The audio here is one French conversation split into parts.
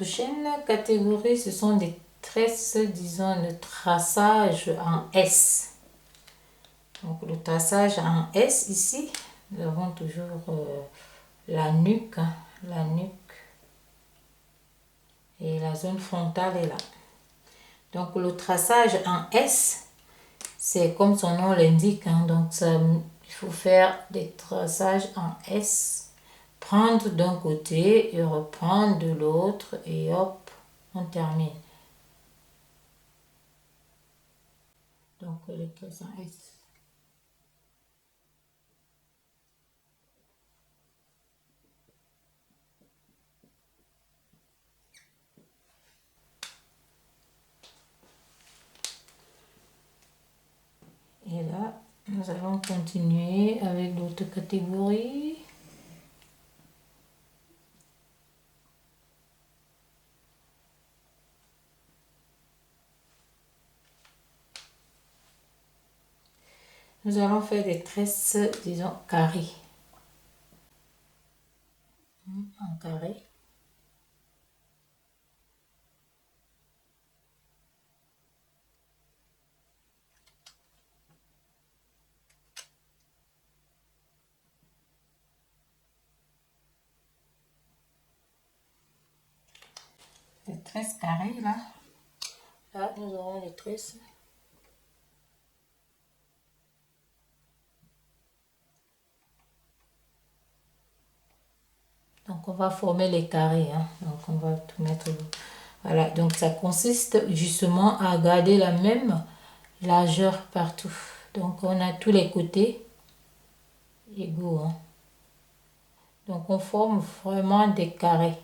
prochaine catégorie, ce sont des tresses, disons, le traçage en S. Donc le traçage en S ici, nous avons toujours la nuque, la nuque et la zone frontale est là. Donc le traçage en S, c'est comme son nom l'indique, hein, donc ça, il faut faire des traçages en S, prendre d'un côté et reprendre de l'autre et hop, on termine. Donc le traçage en S. Et là, nous allons continuer avec d'autres catégories. Nous allons faire des tresses, disons, carrées. En carré. Les tresses carrées, là. Là, nous aurons les tresses. Donc, on va former les carrés. Hein. Donc, on va tout mettre. Voilà. Donc, ça consiste justement à garder la même largeur partout. Donc, on a tous les côtés égaux. Hein. Donc, on forme vraiment des carrés.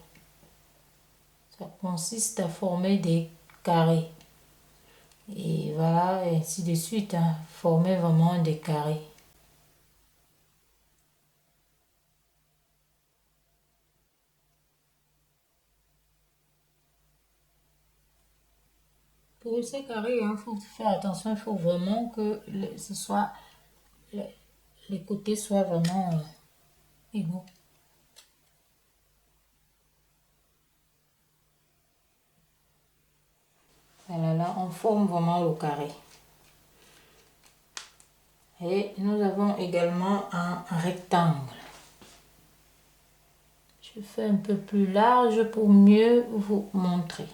Ça consiste à former des carrés. Et voilà, et ainsi de suite. Hein. Former vraiment des carrés. Pour ces carrés, il faut faire attention, il faut vraiment que ce soit, les côtés soient vraiment égaux. Voilà, là, on forme vraiment le carré. Et nous avons également un rectangle. Je fais un peu plus large pour mieux vous montrer.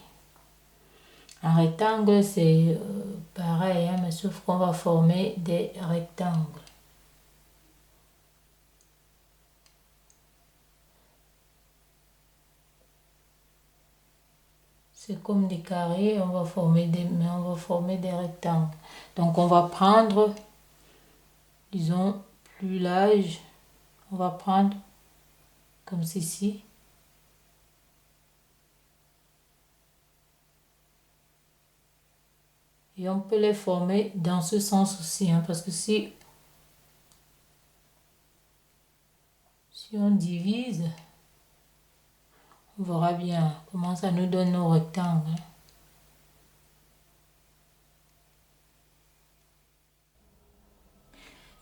Un rectangle, c'est pareil, hein, mais sauf qu'on va former des rectangles. C'est comme des carrés, on va former des rectangles. Donc on va prendre, disons, plus large. On va prendre comme ceci. Et on peut les former dans ce sens aussi, hein, parce que si on divise, on verra bien comment ça nous donne nos rectangles. Hein.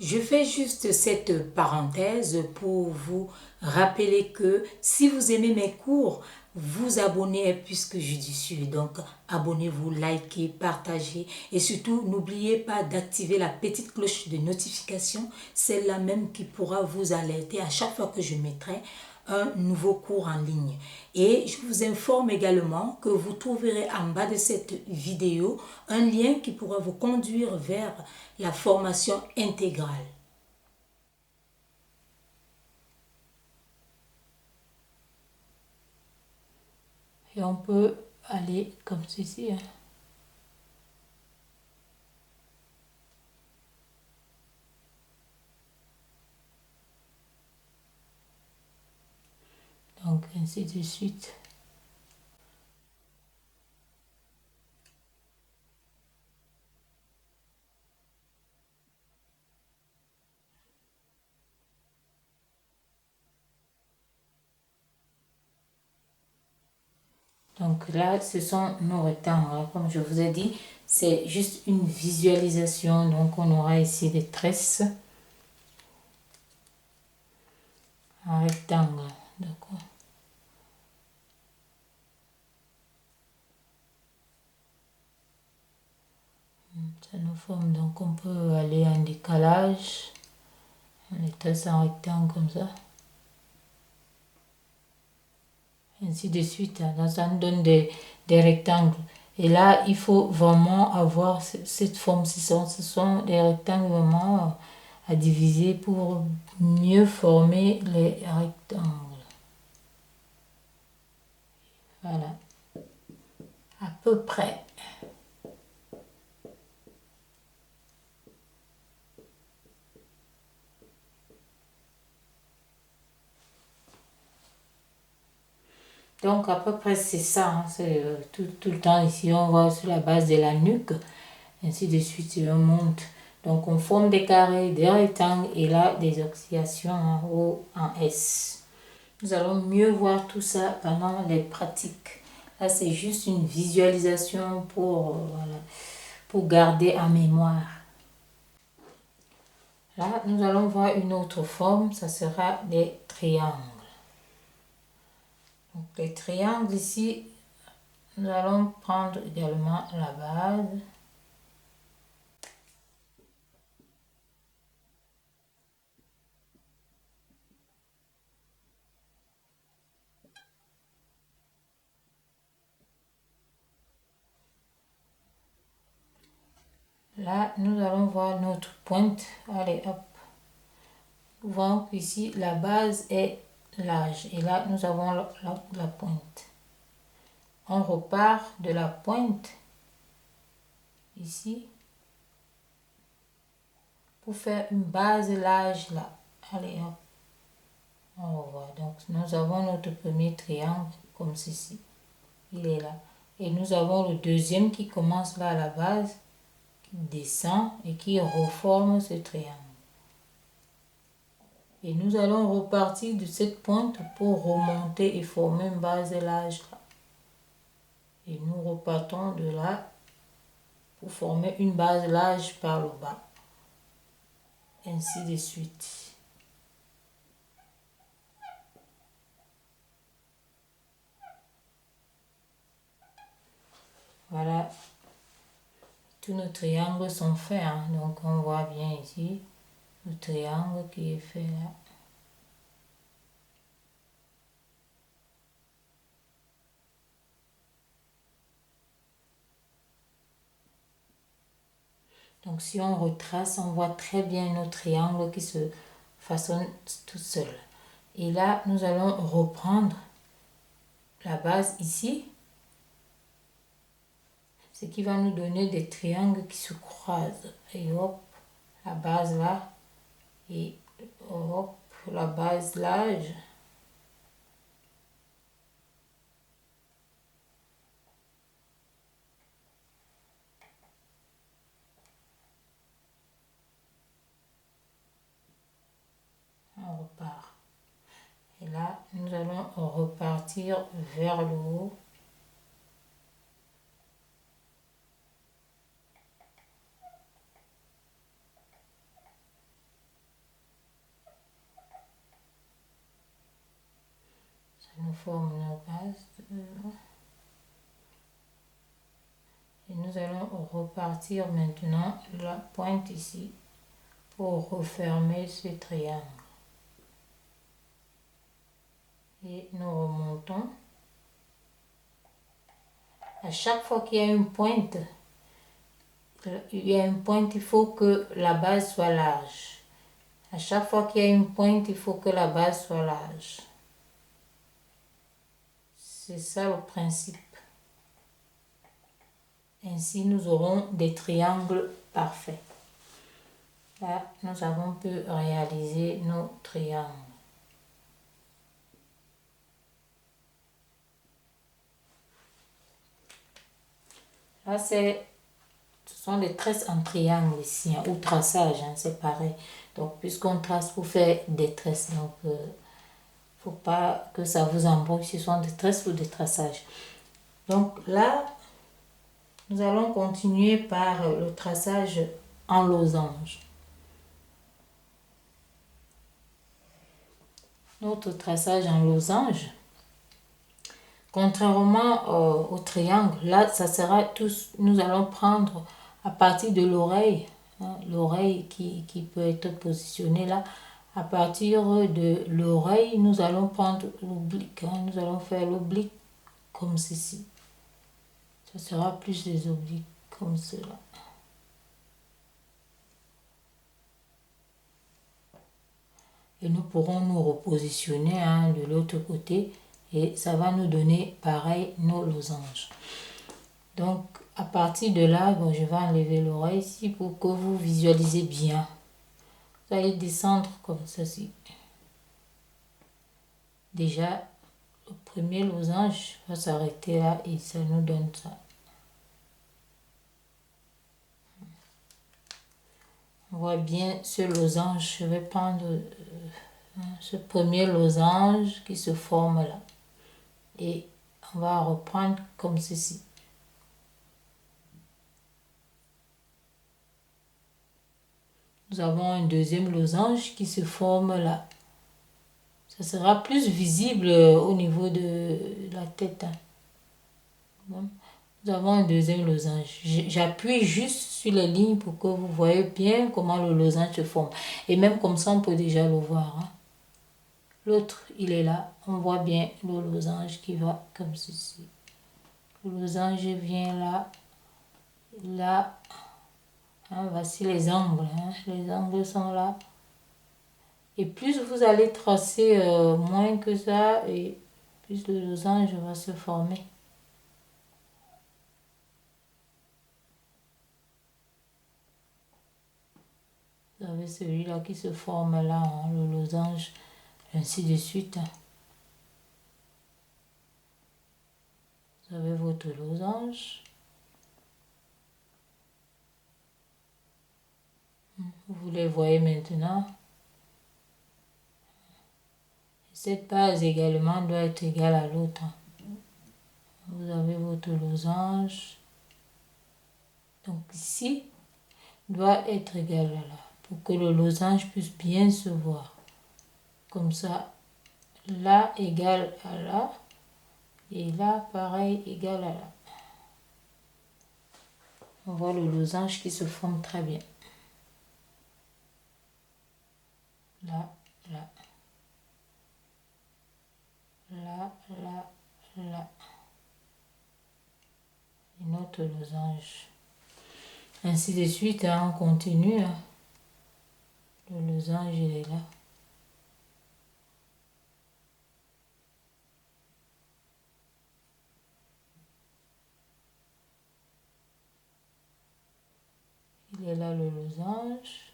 Je fais juste cette parenthèse pour vous rappeler que si vous aimez mes cours, vous abonnez est plus que judicieux. Donc, abonnez-vous, likez, partagez et surtout, n'oubliez pas d'activer la petite cloche de notification, celle-là même qui pourra vous alerter à chaque fois que je mettrai un nouveau cours en ligne. Et je vous informe également que vous trouverez en bas de cette vidéo un lien qui pourra vous conduire vers la formation intégrale. Et on peut aller comme ceci. Hein. Donc ainsi de suite. Donc là, ce sont nos rectangles. Comme je vous ai dit, c'est juste une visualisation. Donc on aura ici des tresses. Un rectangle. D'accord. Ça nous forme, donc on peut aller en décalage. On les trace en rectangle comme ça. Ainsi de suite. Là, ça nous donne des rectangles. Et là, il faut vraiment avoir cette forme. Ce sont des rectangles vraiment à diviser pour mieux former les rectangles. Voilà. À peu près. Donc à peu près c'est ça, hein. C'est tout le temps ici on voit sur la base de la nuque, ainsi de suite on monte. Donc on forme des carrés, des rectangles et là des oscillations en haut en S. Nous allons mieux voir tout ça pendant les pratiques. Là c'est juste une visualisation voilà, pour garder en mémoire. Là nous allons voir une autre forme, ça sera des triangles. Donc les triangles ici, nous allons prendre également la base. Là, nous allons voir notre pointe. Allez, hop. Nous voyons qu'ici, la base est large. Et là, nous avons la pointe. On repart de la pointe, ici, pour faire une base large là. Allez, hop. On revoit. Donc, nous avons notre premier triangle comme ceci. Il est là. Et nous avons le deuxième qui commence là à la base, qui descend et qui reforme ce triangle. Et nous allons repartir de cette pointe pour remonter et former une base large là. Et nous repartons de là pour former une base large par le bas. Ainsi de suite. Voilà. Tous nos triangles sont faits, hein. Donc on voit bien ici le triangle qui est fait là. Donc si on retrace, on voit très bien nos triangles qui se façonnent tout seuls. Et là, nous allons reprendre la base ici, ce qui va nous donner des triangles qui se croisent. Et hop, la base là, et hop, la base large. On repart. Et là, nous allons repartir vers le haut. Ça nous forme une base. Et nous allons repartir maintenant la pointe ici pour refermer ce triangle. Et nous remontons. À chaque fois qu'il y a une pointe, il faut que la base soit large. À chaque fois qu'il y a une pointe, il faut que la base soit large. C'est ça le principe. Ainsi, nous aurons des triangles parfaits. Là, nous avons pu réaliser nos triangles. Là, ce sont des tresses en triangle ici, hein, ou traçage, hein, c'est pareil. Donc, puisqu'on trace pour faire des tresses, donc faut pas que ça vous embrouille, ce sont des tresses ou des traçages. Donc là, nous allons continuer par le traçage en losange. Notre traçage en losange, contrairement au triangle, là, ça sera tous, nous allons prendre à partir de l'oreille, hein, l'oreille qui peut être positionnée là. À partir de l'oreille, nous allons prendre l'oblique. Hein, nous allons faire l'oblique comme ceci. Ce sera plus des obliques comme cela. Et nous pourrons nous repositionner hein, de l'autre côté et ça va nous donner pareil nos losanges. Donc à partir de là, bon, je vais enlever l'oreille ici pour que vous visualisez bien. Vous allez descendre comme ceci. Déjà, le premier losange va s'arrêter là et ça nous donne ça. On voit bien ce losange. Je vais prendre ce premier losange qui se forme là. Et on va reprendre comme ceci. Nous avons un deuxième losange qui se forme là. Ça sera plus visible au niveau de la tête. Hein. Bon. Nous avons un deuxième losange. J'appuie juste sur les lignes pour que vous voyez bien comment le losange se forme. Et même comme ça, on peut déjà le voir. Hein. L'autre, il est là. On voit bien le losange qui va comme ceci. Le losange vient là. Là. Hein, voici les angles. Hein. Les angles sont là. Et plus vous allez tracer moins que ça, et plus le losange va se former. Vous avez celui-là qui se forme là, hein, le losange, ainsi de suite. Vous avez votre losange. Vous les voyez maintenant. Cette base également doit être égale à l'autre. Vous avez votre losange. Donc ici, doit être égal à là, pour que le losange puisse bien se voir. Comme ça, là égale à là, et là pareil égal à là. On voit le losange qui se forme très bien. Là, là. Là, là, là. Et notre losange. Ainsi de suite, hein, on continue. Hein. Le losange, il est là. Il est là, le losange.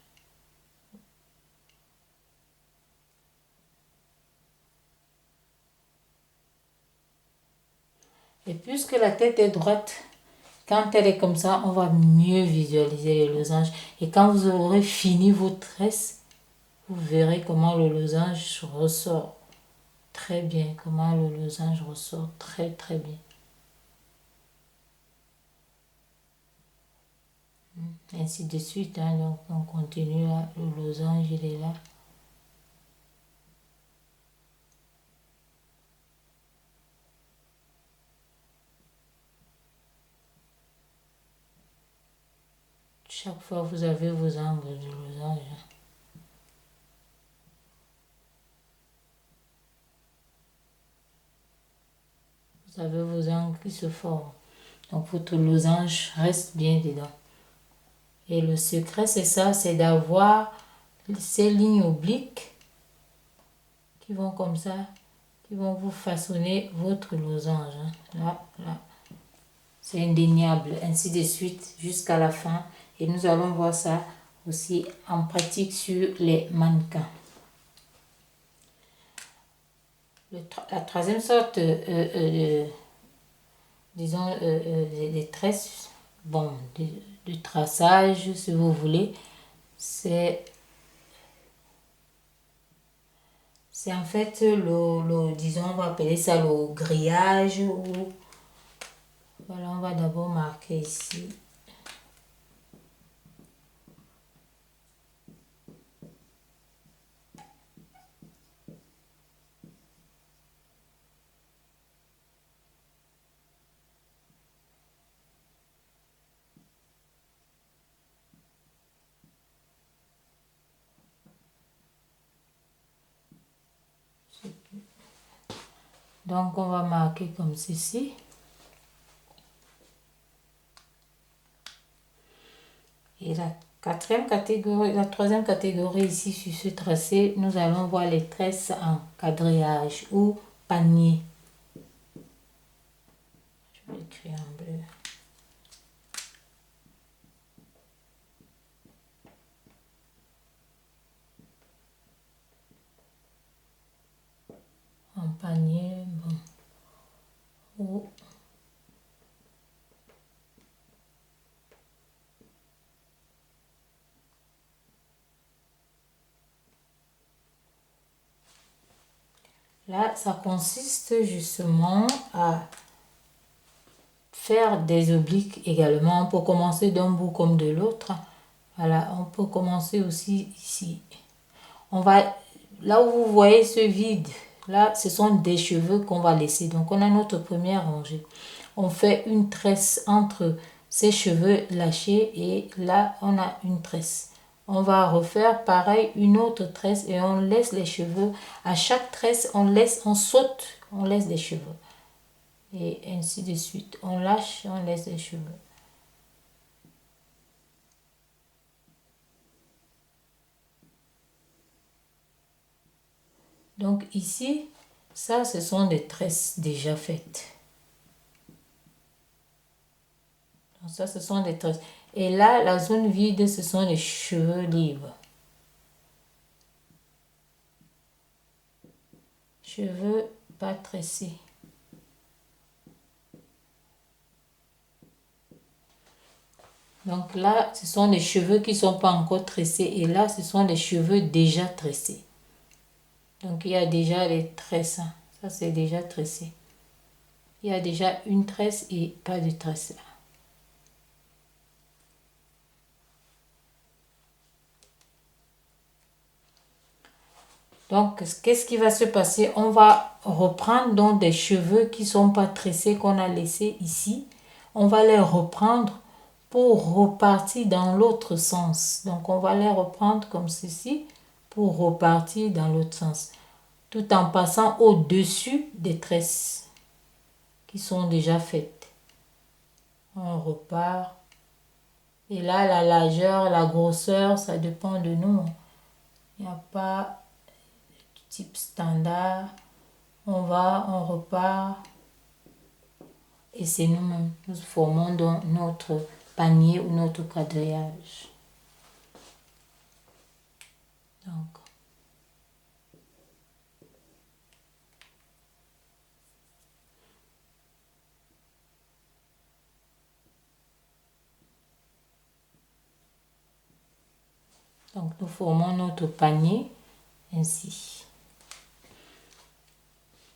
Et puisque la tête est droite, quand elle est comme ça, on va mieux visualiser le losange. Et quand vous aurez fini vos tresses, vous verrez comment le losange ressort très bien. Comment le losange ressort très très bien. Ainsi de suite. Hein, donc on continue là. Le losange, il est là. Chaque fois, vous avez vos angles de losange. Vous avez vos angles qui se forment. Donc, votre losange reste bien dedans. Et le secret, c'est ça, c'est d'avoir ces lignes obliques qui vont comme ça, qui vont vous façonner votre losange. Hein. Là, là. C'est indéniable, ainsi de suite, jusqu'à la fin. Et nous allons voir ça aussi en pratique sur les mannequins. La troisième sorte disons des tresses, bon, de traçage si vous voulez, c'est en fait disons, on va appeler ça le grillage. Ou voilà, on va d'abord marquer ici. Donc on va marquer comme ceci. Et la troisième catégorie ici sur ce tracé, nous allons voir les tresses en quadrillage ou panier. Je vais écrire en bleu. En panier, bon. Ou là, ça consiste justement à faire des obliques également. On peut commencer d'un bout comme de l'autre. Voilà, on peut commencer aussi ici. On va, là où vous voyez ce vide, là, ce sont des cheveux qu'on va laisser. Donc, on a notre première rangée. On fait une tresse entre ces cheveux lâchés et là, on a une tresse. On va refaire pareil, une autre tresse et on laisse les cheveux. À chaque tresse, on saute, on laisse des cheveux. Et ainsi de suite. On lâche, on laisse les cheveux. Donc ici, ça, ce sont des tresses déjà faites. Donc ça, ce sont des tresses. Et là, la zone vide, ce sont les cheveux libres. Cheveux pas tressés. Donc là, ce sont les cheveux qui ne sont pas encore tressés. Et là, ce sont les cheveux déjà tressés. Donc il y a déjà les tresses. Ça, c'est déjà tressé. Il y a déjà une tresse et pas de tresse là. Donc, qu'est-ce qui va se passer? On va reprendre donc des cheveux qui ne sont pas tressés qu'on a laissés ici. On va les reprendre pour repartir dans l'autre sens. Donc, on va les reprendre comme ceci pour repartir dans l'autre sens. Tout en passant au-dessus des tresses qui sont déjà faites. On repart. Et là, la largeur, la grosseur, ça dépend de nous. Il n'y a pas type standard. On va, on repart. Et c'est nous-mêmes. Nous formons donc notre panier ou notre quadrillage. Donc nous formons notre panier ainsi.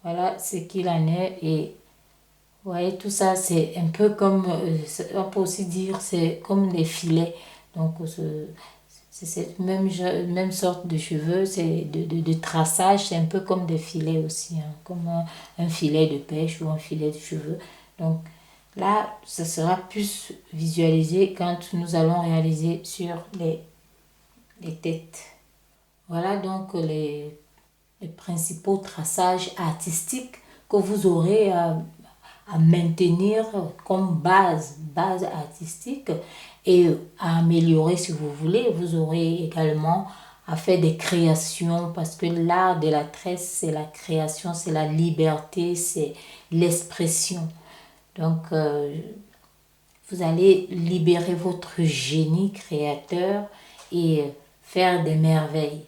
Voilà ce qu'il en est. Et vous voyez, tout ça, c'est un peu comme, on peut aussi dire, c'est comme des filets. Donc, c'est cette même sorte de cheveux, c'est de traçage, c'est un peu comme des filets aussi, hein, comme un filet de pêche ou un filet de cheveux. Donc, là, ça sera plus visualisé quand nous allons réaliser sur les têtes. Voilà donc les principaux traçages artistiques que vous aurez à maintenir comme base artistique et à améliorer si vous voulez. Vous aurez également à faire des créations parce que l'art de la tresse, c'est la création, c'est la liberté, c'est l'expression. Donc, vous allez libérer votre génie créateur et faire des merveilles.